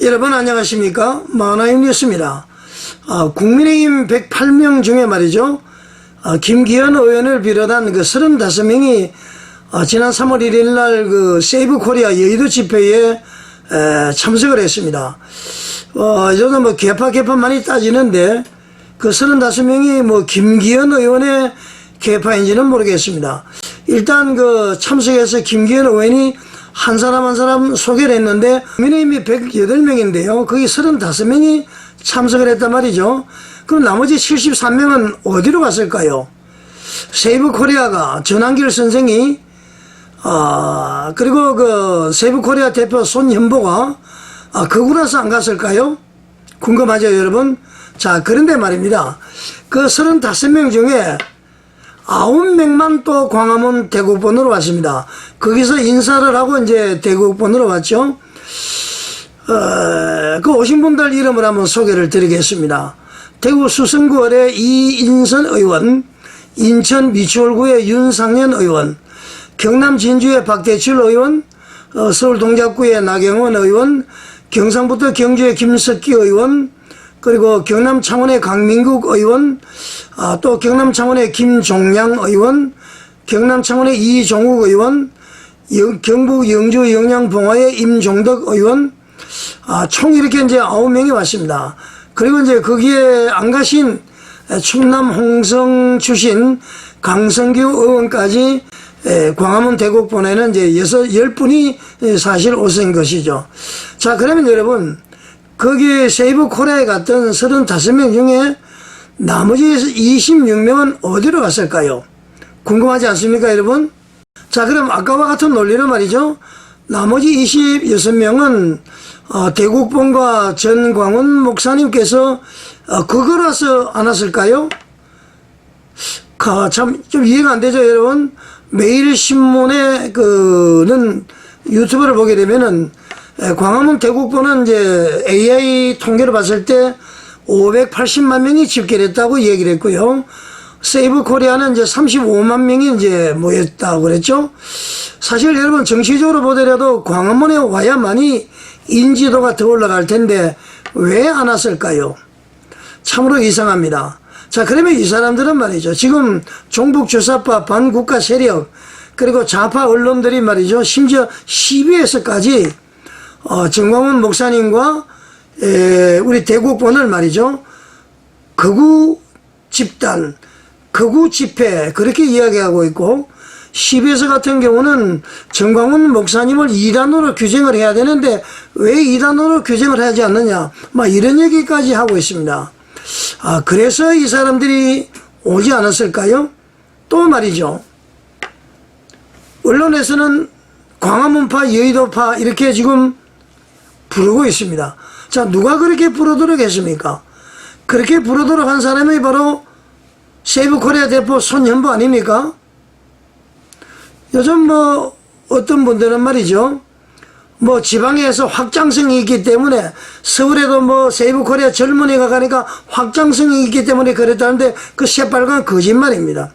여러분 안녕하십니까? 만화인 뉴스입니다. 국민의힘 108명 중에 말이죠, 김기현 의원을 비롯한 그 35명이 지난 3월 1일 날 그 세이브 코리아 여의도 집회에 참석을 했습니다. 저도 뭐 개파 많이 따지는데 그 35명이 뭐 김기현 의원의 개파인지는 모르겠습니다. 일단 그 참석해서 김기현 의원이 한 사람 한 사람 소개를 했는데 국민의힘이 108명인데요. 거기 35명이 참석을 했단 말이죠. 그럼 나머지 73명은 어디로 갔을까요? 세이브 코리아가 전한길 선생이 그리고 그 세이브 코리아 대표 손현보가 거구라서 안 갔을까요? 궁금하죠 여러분? 자, 그런데 말입니다. 그 35명 중에 9명만 또 광화문 대국본으로 왔습니다. 거기서 인사를 하고 이제 대국본으로 왔죠. 그 오신 분들 이름을 한번 소개를 드리겠습니다. 대구 수성구의 이인선 의원, 인천 미추홀구의 윤상현 의원, 경남 진주의 박대출 의원, 서울 동작구의 나경원 의원, 경상북도 경주의 김석기 의원, 그리고 경남 창원의 강민국 의원, 또 경남 창원의 김종양 의원, 경남 창원의 이종욱 의원, 경북 영주 영양봉화의 임종덕 의원, 총 이렇게 이제 9명이 왔습니다. 그리고 이제 거기에 안 가신 충남 홍성 출신 강성규 의원까지 광화문 대국본에는 이제 10분이 사실 오신 것이죠. 자, 그러면 여러분, 거기에 세이브 코리아에 갔던 35명 중에 나머지 26명은 어디로 갔을까요? 궁금하지 않습니까 여러분? 자, 그럼 아까와 같은 논리로 말이죠, 나머지 26명은 대국본과 전광훈 목사님께서 그거라서 안 왔을까요? 참 좀 이해가 안 되죠 여러분? 매일신문에 그는 유튜브를 보게 되면은 광화문 대국본은 이제 AI 통계로 봤을 때 580만 명이 집계를 했다고 얘기를 했고요. 세이브 코리아는 이제 35만 명이 이제 모였다고 그랬죠. 사실 여러분 정치적으로 보더라도 광화문에 와야만이 인지도가 더 올라갈 텐데 왜 안 왔을까요? 참으로 이상합니다. 자, 그러면 이 사람들은 말이죠, 지금 종북주사파 반국가 세력 그리고 좌파 언론들이 말이죠, 심지어 시위에서까지 전광훈 목사님과 우리 대국본을 말이죠, 극우 집단, 극우 집회 그렇게 이야기하고 있고, CBS 같은 경우는 전광훈 목사님을 이단으로 규정을 해야 되는데 왜 이단으로 규정을 하지 않느냐, 막 이런 얘기까지 하고 있습니다. 그래서 이 사람들이 오지 않았을까요? 또 말이죠, 언론에서는 광화문파, 여의도파 이렇게 지금 부르고 있습니다. 자, 누가 그렇게 부르도록 했습니까? 그렇게 부르도록 한 사람이 바로 세이브 코리아 대표 손현보 아닙니까? 요즘 뭐 어떤 분들은 말이죠, 뭐 지방에서 확장성이 있기 때문에 서울에도 뭐 세이브 코리아 젊은이가 가니까 확장성이 있기 때문에 그랬다는데 그 새빨간 거짓말입니다.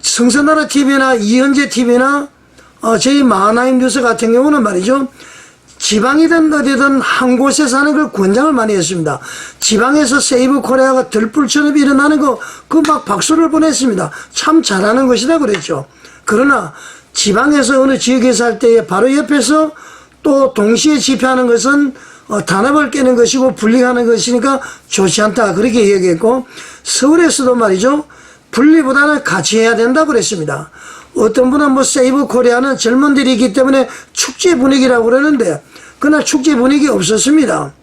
성서나라 TV나 이현재 TV나 저희 만화인 뉴스 같은 경우는 말이죠, 지방이든 어디든 한 곳에 사는 걸 권장을 많이 했습니다. 지방에서 세이브 코리아가 들불처럼 일어나는 거, 그 막 박수를 보냈습니다. 참 잘하는 것이다 그랬죠. 그러나 지방에서 어느 지역에서 할 때에 바로 옆에서 또 동시에 집회하는 것은 단합을 깨는 것이고 분리하는 것이니까 좋지 않다 그렇게 얘기했고, 서울에서도 말이죠, 분리보다는 같이 해야 된다고 그랬습니다. 어떤 분은 뭐 세이브 코리아는 젊은들이 있기 때문에 축제 분위기라고 그러는데 그날 축제 분위기 없었습니다.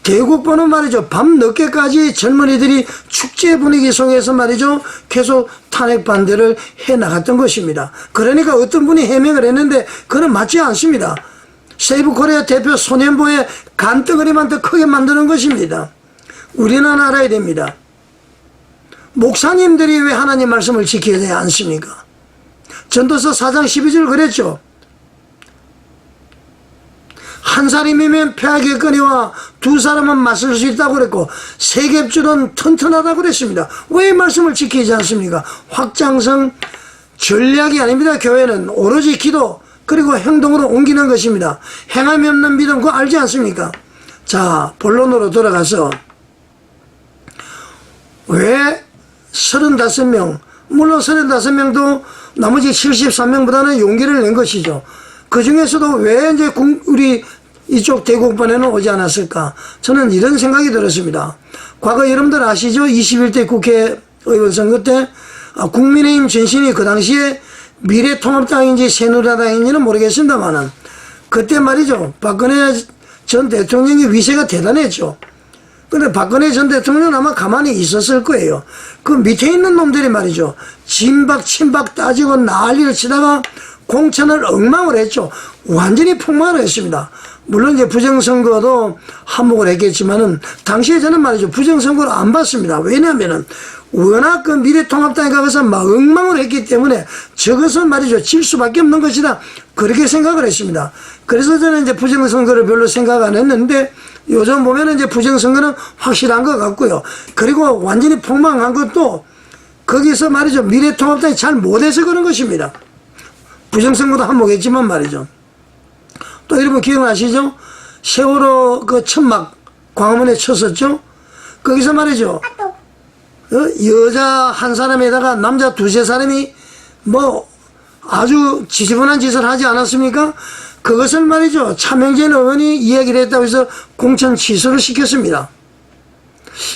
대국본은 말이죠, 밤 늦게까지 젊은이들이 축제 분위기 속에서 말이죠, 계속 탄핵 반대를 해 나갔던 것입니다. 그러니까 어떤 분이 해명을 했는데 그건 맞지 않습니다. 세이브 코리아 대표 손현보의 간덩어리만 더 크게 만드는 것입니다. 우리는 알아야 됩니다. 목사님들이 왜 하나님 말씀을 지켜야 되지 않습니까? 전도서 4장 12절 그랬죠. 한 사람이면 폐하겠거니와 두 사람은 맞설 수 있다고 그랬고 세겜줄은 튼튼하다고 그랬습니다. 왜 말씀을 지키지 않습니까? 확장성 전략이 아닙니다. 교회는 오로지 기도, 그리고 행동으로 옮기는 것입니다. 행함이 없는 믿음 그거 알지 않습니까? 자, 본론으로 돌아가서 왜 35명, 물론 35명도 나머지 73명보다는 용기를 낸 것이죠. 그 중에서도 왜 이제 우리 이쪽 대국번에는 오지 않았을까? 저는 이런 생각이 들었습니다. 과거 여러분들 아시죠? 21대 국회의원 선거 때 국민의힘 전신이 그 당시에 미래통합당인지 새누리당인지는 모르겠습니다만은 그때 말이죠. 박근혜 전 대통령의 위세가 대단했죠. 근데 박근혜 전 대통령은 아마 가만히 있었을 거예요. 그 밑에 있는 놈들이 말이죠. 진박, 친박 따지고 난리를 치다가 공천을 엉망을 했죠. 완전히 폭망을 했습니다. 물론 이제 부정선거도 한몫을 했겠지만은 당시에 저는 말이죠. 부정선거를 안 봤습니다. 왜냐하면은 워낙 그 미래통합당에 가서 막 엉망을 했기 때문에 저것은 말이죠. 질 수밖에 없는 것이다. 그렇게 생각을 했습니다. 그래서 저는 이제 부정선거를 별로 생각 안 했는데 요즘 보면은 이제 부정선거는 확실한 것 같고요. 그리고 완전히 폭망한 것도 거기서 말이죠. 미래통합당이 잘 못해서 그런 것입니다. 부정선거도 한몫했지만 말이죠. 또 여러분 기억나시죠? 세월호 그 천막 광화문에 쳤었죠? 거기서 말이죠. 여자 한 사람에다가 남자 두세 사람이 뭐 아주 지저분한 짓을 하지 않았습니까? 그것을 말이죠. 차명진 의원이 이야기를 했다고 해서 공천 취소를 시켰습니다.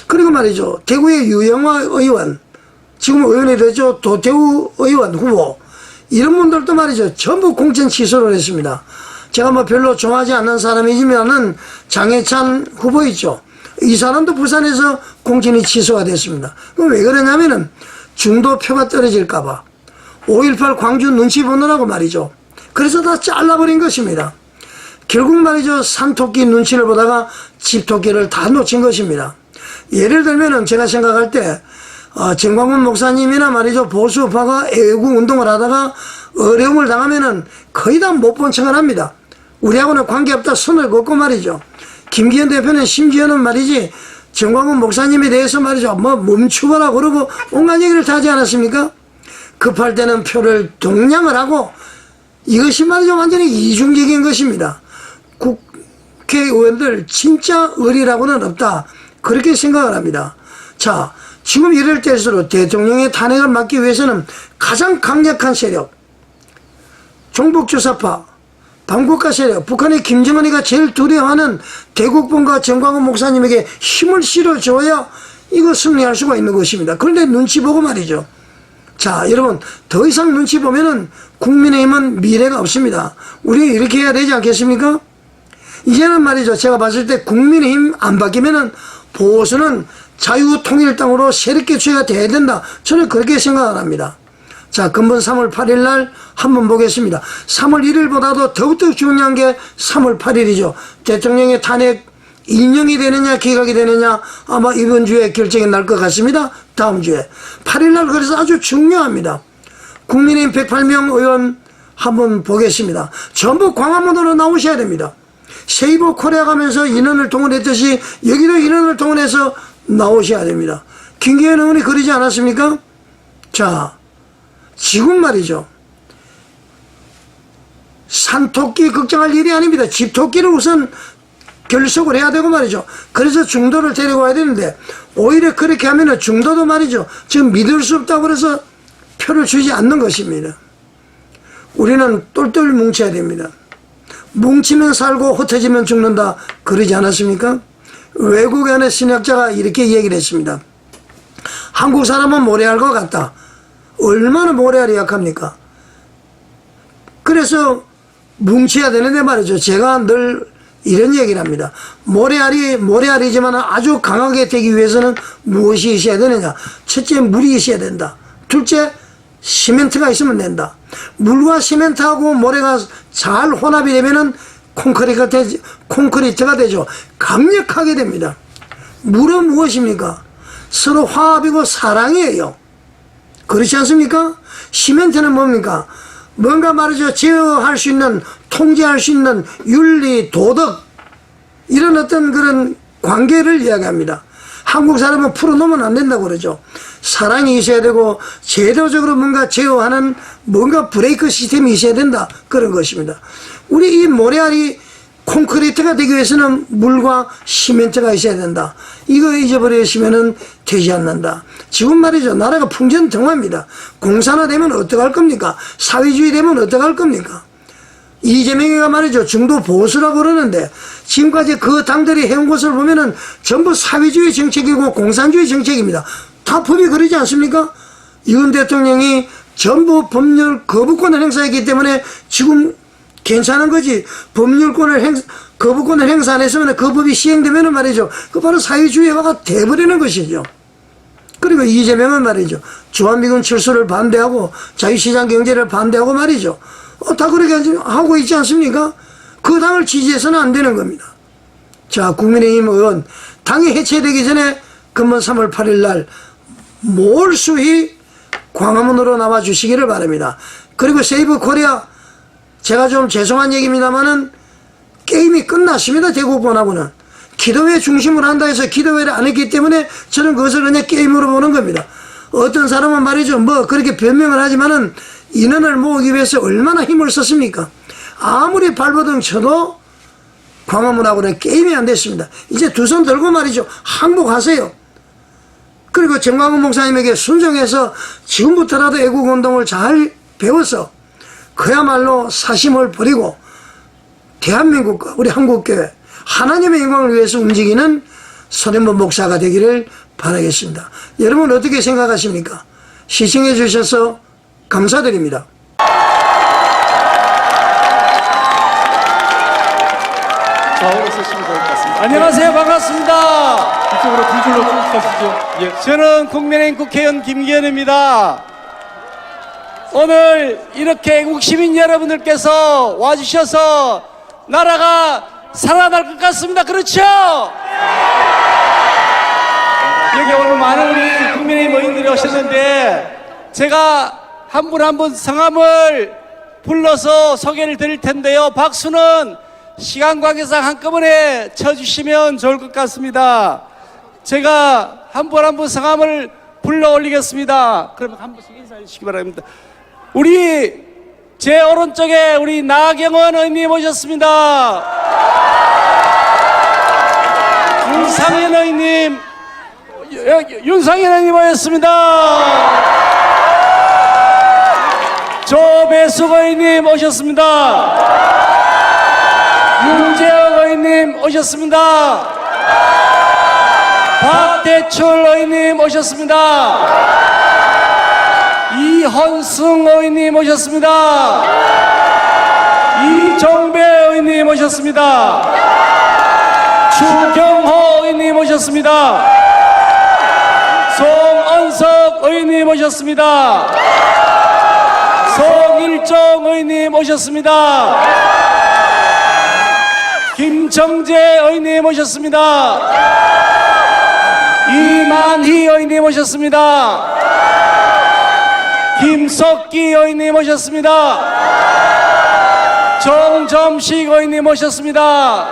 그리고 말이죠. 대구의 유영화 의원, 지금 의원이 되죠. 도태우 의원 후보, 이런 분들도 말이죠. 전부 공천 취소를 했습니다. 제가 뭐 별로 좋아하지 않는 사람이지만은 장해찬 후보 있죠. 이 사람도 부산에서 공천이 취소가 됐습니다. 그럼 왜 그러냐면은 중도 표가 떨어질까봐 5.18 광주 눈치 보느라고 말이죠. 그래서 다 잘라버린 것입니다. 결국 말이죠. 산토끼 눈치를 보다가 집토끼를 다 놓친 것입니다. 예를 들면은 제가 생각할 때 정광훈 목사님이나 말이죠. 보수파가 애국 운동을 하다가 어려움을 당하면은 거의 다 못 본 척을 합니다. 우리하고는 관계없다 손을 걷고 말이죠. 김기현 대표는 심지어는 말이지 정광훈 목사님에 대해서 말이죠. 뭐 멈추거라 그러고 온갖 얘기를 다 하지 않았습니까? 급할 때는 표를 동량을 하고 이것이 말이죠. 완전히 이중적인 것입니다. 국회의원들 진짜 의리라고는 없다. 그렇게 생각을 합니다. 자, 지금 이럴 때일수록 대통령의 탄핵을 막기 위해서는 가장 강력한 세력, 종북주사파, 반국가 세력, 북한의 김정은이가 제일 두려워하는 대국본과 정광훈 목사님에게 힘을 실어줘야 이거 승리할 수가 있는 것입니다. 그런데 눈치 보고 말이죠. 자, 여러분 더 이상 눈치 보면은 국민의힘은 미래가 없습니다. 우리 이렇게 해야 되지 않겠습니까? 이제는 말이죠. 제가 봤을 때 국민의힘 안 바뀌면은 보수는 자유통일당으로 세력개최가 돼야 된다. 저는 그렇게 생각을 합니다. 자, 금번 3월 8일 날 한번 보겠습니다. 3월 1일보다도 더욱더 중요한 게 3월 8일이죠. 대통령의 탄핵 인용이 되느냐 기각이 되느냐 아마 이번 주에 결정이 날 것 같습니다. 다음 주에 8일 날 그래서 아주 중요합니다. 국민의힘 108명 의원 한번 보겠습니다. 전부 광화문으로 나오셔야 됩니다. 세이버 코리아 가면서 인원을 동원했듯이 여기도 인원을 동원해서 나오셔야 됩니다. 김기현 의원이 그러지 않았습니까? 자, 지금 말이죠. 산토끼 걱정할 일이 아닙니다. 집토끼를 우선 결속을 해야 되고 말이죠. 그래서 중도를 데리고 와야 되는데 오히려 그렇게 하면은 중도도 말이죠. 지금 믿을 수 없다고 그래서 표를 주지 않는 것입니다. 우리는 똘똘 뭉쳐야 됩니다. 뭉치면 살고 흩어지면 죽는다 그러지 않았습니까? 외국의 신학자가 이렇게 얘기를 했습니다. 한국 사람은 모래알 것 같다. 얼마나 모래알이 약합니까? 그래서 뭉쳐야 되는데 말이죠. 제가 늘 이런 얘기를 합니다. 모래알이지만 아주 강하게 되기 위해서는 무엇이 있어야 되느냐? 첫째, 물이 있어야 된다. 둘째, 시멘트가 있으면 된다. 물과 시멘트하고 모래가 잘 혼합이 되면은 콘크리트가 되죠. 강력하게 됩니다. 물은 무엇입니까? 서로 화합이고 사랑이에요. 그렇지 않습니까? 시멘트는 뭡니까? 뭔가 말이죠. 제어할 수 있는, 통제할 수 있는 윤리, 도덕, 이런 어떤 그런 관계를 이야기합니다. 한국 사람은 풀어놓으면 안 된다고 그러죠. 사랑이 있어야 되고 제도적으로 뭔가 제어하는 뭔가 브레이크 시스템이 있어야 된다, 그런 것입니다. 우리 이 모래알이 콘크리트가 되기 위해서는 물과 시멘트가 있어야 된다. 이거 잊어버리시면은 되지 않는다. 지금 말이죠, 나라가 풍전등화입니다. 공산화되면 어떡할 겁니까? 사회주의 되면 어떡할 겁니까? 이재명이가 말이죠, 중도 보수라고 그러는데 지금까지 그 당들이 해온 것을 보면은 전부 사회주의 정책이고 공산주의 정책입니다. 다 법이 그러지 않습니까? 윤 대통령이 전부 법률 거부권을 행사했기 때문에 지금 괜찮은 거지. 거부권을 행사 안 했으면 그 법이 시행되면은 말이죠, 그 바로 사회주의화가 돼버리는 것이죠. 그리고 이재명은 말이죠, 주한미군 철수를 반대하고 자유시장 경제를 반대하고 말이죠, 다 그렇게 하고 있지 않습니까? 그 당을 지지해서는 안 되는 겁니다. 자, 국민의힘 의원, 당이 해체되기 전에 금번 3월 8일 날 몰수히 광화문으로 나와 주시기를 바랍니다. 그리고 세이브 코리아, 제가 좀 죄송한 얘기입니다만은 게임이 끝났습니다. 대구본하고는 기도회 중심으로 한다 해서 기도회를 안 했기 때문에 저는 그것을 그냥 게임으로 보는 겁니다. 어떤 사람은 말이죠, 뭐 그렇게 변명을 하지만은 인원을 모으기 위해서 얼마나 힘을 썼습니까? 아무리 발버둥 쳐도 광화문하고는 게임이 안 됐습니다. 이제 두 손 들고 말이죠, 항복하세요. 그리고 정광훈 목사님에게 순종해서 지금부터라도 애국운동을 잘 배워서 그야말로 사심을 버리고 대한민국과 우리 한국교회 하나님의 영광을 위해서 움직이는 손현보 목사가 되기를 바라겠습니다. 여러분 어떻게 생각하십니까? 시청해 주셔서 감사드립니다. 좌우로 쓰시면 좋을 것 같습니다. 안녕하세요. 반갑습니다. 이쪽으로 두 줄로 쭉 가시죠. 예. 저는 국민의힘 국회의원 김기현입니다. 오늘 이렇게 애국 시민 여러분들께서 와주셔서 나라가 살아날 것 같습니다. 그렇죠? 여기 오늘 많은 우리 국민의힘 의원들이 오셨는데 제가 한 분 한 분 성함을 불러서 소개를 드릴 텐데요. 박수는 시간 관계상 한꺼번에 쳐주시면 좋을 것 같습니다. 제가 한 분 한 분 성함을 불러 올리겠습니다. 그러면 한 분씩 인사해 주시기 바랍니다. 우리 제 오른쪽에 우리 나경원 의원님 오셨습니다. 윤상현 의원님, 윤상현 의원님 오셨습니다. 조배숙 의원님 오셨습니다. 윤재영 의원님 오셨습니다. 박대출 의원님 오셨습니다. 이헌승 의원님 오셨습니다. 이정배 의원님 오셨습니다. 추경호 의원님 오셨습니다. 송은석 의원님 오셨습니다. 송일정 의원님 오셨습니다. 김정재 의원님 오셨습니다. 이만희 의원님 오셨습니다. 김석기 의원님 오셨습니다. 정점식 의원님 오셨습니다.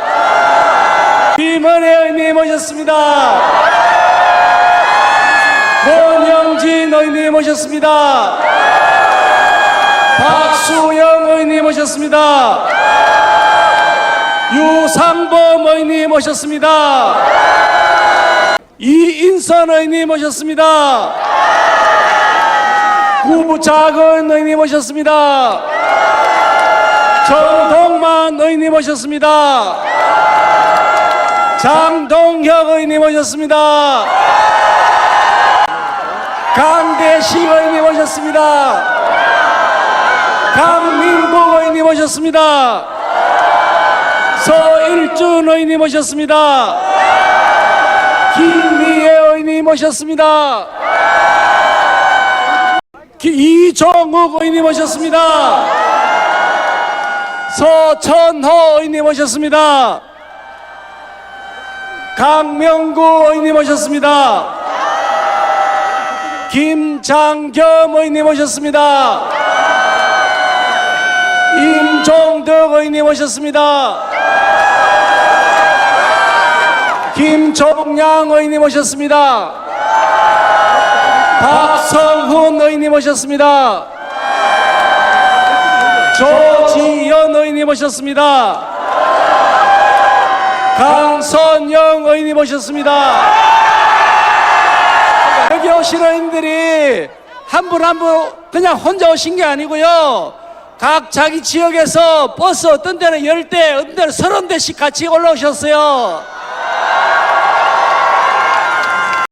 김은혜 의원님 오셨습니다. 권영진 의원님 오셨습니다. 박수영 의원님 오셨습니다. 유상범 의원님 오셨습니다. 이인선 의원님 오셨습니다. 구자근 의원님 오셨습니다. 정동만 의원님 오셨습니다. 장동혁 의원님 오셨습니다. 강대식 의원님 오셨습니다. 강민국 의원님 오셨습니다. 서일준 의원님 오셨습니다. 김미애 의원님 오셨습니다. 이종욱 의원님 오셨습니다. 서천호 의원님 오셨습니다. 강명구 의원님 오셨습니다. 김장겸 의원님 오셨습니다. 임종덕 의원님 오셨습니다. 김종양 의원님 오셨습니다. 박성훈 의원님 오셨습니다. 조지현 의원님 오셨습니다. 강선영 의원님 오셨습니다. 여기 오신 의원들이 한 분 한 분 그냥 혼자 오신 게 아니고요. 각 자기 지역에서 버스 어떤 데는 10대, 어떤 데는 30대씩 같이 올라오셨어요.